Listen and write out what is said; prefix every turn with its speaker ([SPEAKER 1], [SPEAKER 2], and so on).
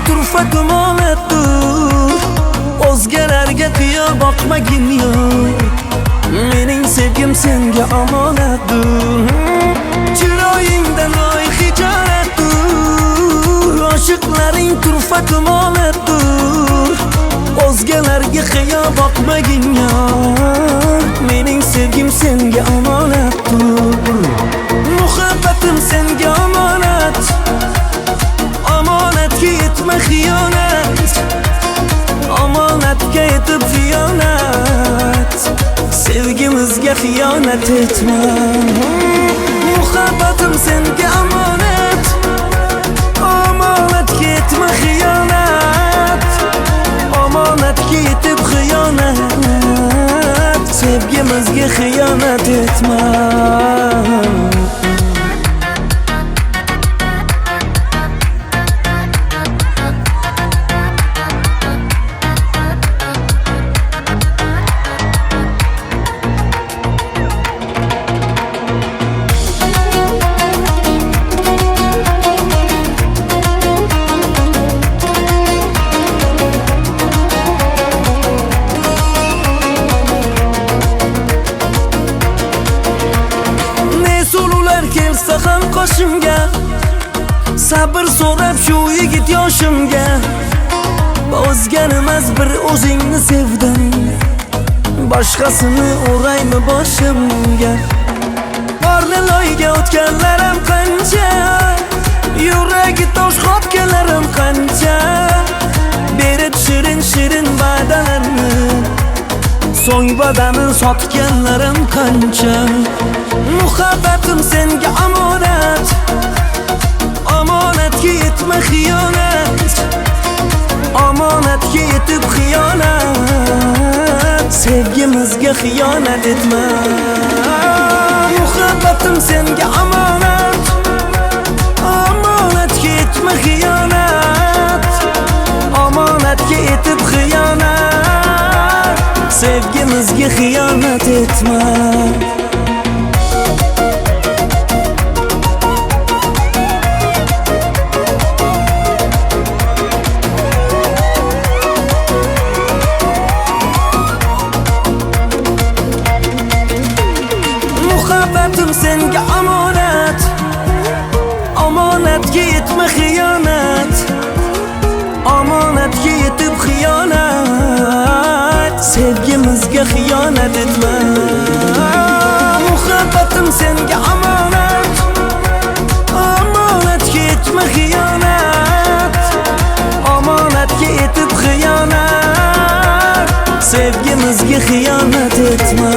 [SPEAKER 1] turfa gumonatdir. O'zgalarga qiyo boqmagin yor, mening sevgim senga omonatdir. Chiroyingdan loy hijolatdir, oshiqlaring turfa gumonatdir. O'zgalarga qiyo boqmagin yor, mening sevgim senga omonatdir. Muhabbatim senga omonat, omonatga yetma xiyonat, omonatga yetib xiyonat, sevgimizga xiyonat etma. Muhabbatim senga omonat, omonatga yetma xiyonat, omonatga yetib xiyonat, sevgimizga xiyonat etma. Kelsa ham qoshimga, sabr so'rab shu yigit yoshimga. O'zganimas bir o'zingni sevdim, boshqasini o'raymi boshimga. Qorni loyga o'tganlarim qancha, yuragi tosh qopganlarim qancha. Berib shirin shirin va'dalarni, so'ng badani sotganlarim qancha. Muhabbatim senga omonat, omonatga yetma xiyonat, omonatga yetib xiyonat, sevgimizga xiyonat etma. Muhabbatim senga omonat, omonatga yetma xiyonat, omonatga yetib xiyonat, sevgimizga xiyonat etma. Muhabbatim senga omonat, omonatga yetma xiyonat, omonatga yetib xiyonat, sevgimizga xiyonat etma. Muhabbatim senga omonat, omonatga yetma xiyonat, omonatga yetib xiyonat, sevgimizga xiyonat etma.